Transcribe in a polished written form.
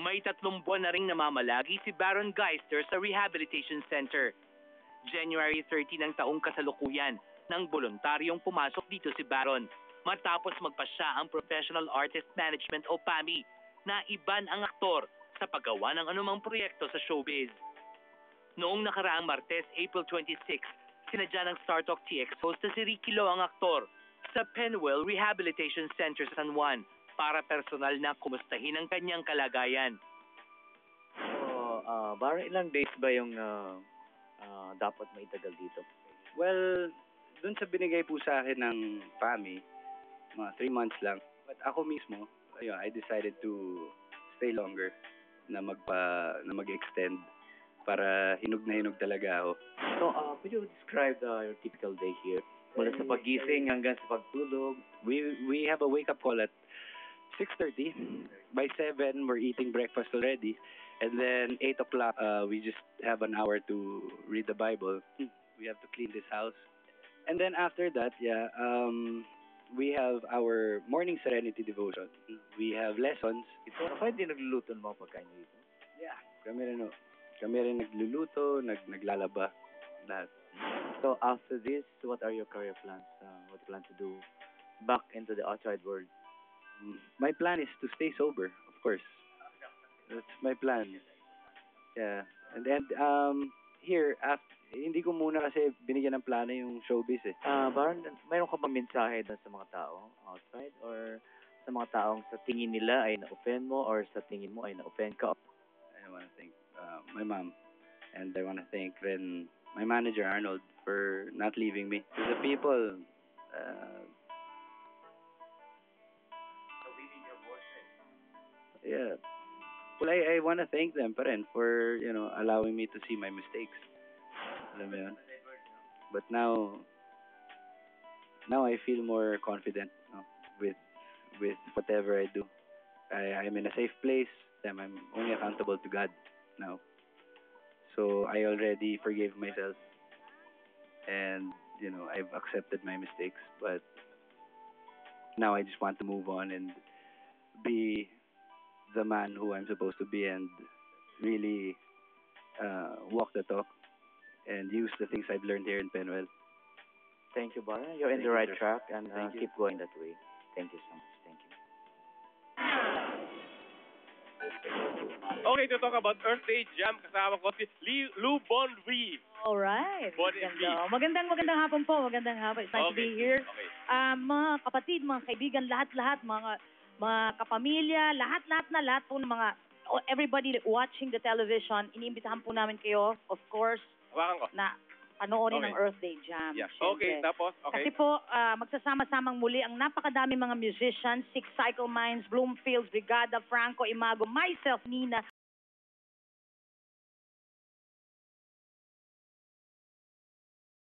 May 3 buwan na ring namamalagi si Baron Geister sa Rehabilitation Center. January 30 ng taong kasalukuyan nang voluntaryong pumasok dito si Baron matapos magpasya ang Professional Artist Management o PAMI na iban ang aktor sa paggawa ng anumang proyekto sa showbiz. Noong nakaraang Martes, April 26, sinadya ng Star Talk TX host na si Ricky Lo ang aktor sa Penwell Rehabilitation Center sa San Juan para personal na kumustahin ang kanyang kalagayan. So, parang ilang days ba yung dapat maitagal dito? Well, dun sa binigay po sa akin ng PAMI, mga 3 months lang. But ako mismo, ayun, I decided to stay longer na mag-extend para hinog na hinog talaga ako. So, could you describe your typical day here? Mula sa pagising hanggang sa pagtulog? We have a wake-up call at 6:30. By 7, we're eating breakfast already. And then 8 o'clock, we just have an hour to read the Bible. We have to clean this house. And then after that, we have our morning serenity devotion. We have lessons. Ito, bakit hindi nagluluto ng mga pagkain dito? Yeah, kami rin nagluluto, naglalaba, lahat. So, after this, what are your career plans? What do you plan to do back into the outside world? My plan is to stay sober, of course. That's my plan. Yeah. And then, here, hindi ko muna kasi binigyan ng plano yung showbiz eh. Parang mayroon ka bang mensahe doon sa mga tao outside or sa mga taong sa tingin nila ay na-offend mo or sa tingin mo ay na-offend ka? I want to thank my mom, and I want to thank rin my manager Arnold for not leaving me. To the people, yeah. Well, I want to thank them pa rin for, allowing me to see my mistakes. Alam mo yun? But now I feel more confident, with whatever I do. I'm in a safe place. I'm only accountable to God now. So I already forgave myself, and I've accepted my mistakes. But now I just want to move on and be the man who I'm supposed to be, and really walk the talk and use the things I've learned here in Penwell. Thank you, Baron. You're in the right track, and keep going that way. Thank you so much. Thank you. Okay, to talk about Earth Day Jam, kasama ko si Lou Bonvi. Alright. Bon and V. Magandang hapon po. Magandang hapon. It's nice to be here. Okay. Mga kapatid, mga kaibigan, lahat-lahat, mga kapamilya, lahat po ng mga everybody watching the television, iniimbitahan po namin kayo, of course, Hawakan ko. na panoorin Okay. ang Earth Day Jam. Yeah. Syempre. Okay, tapos, okay. Kasi po, magsasama-samang muli ang napakadami mga musicians, Six Cycle Minds, Bloomfields, Brigada, Franco, Imago, myself, Nina,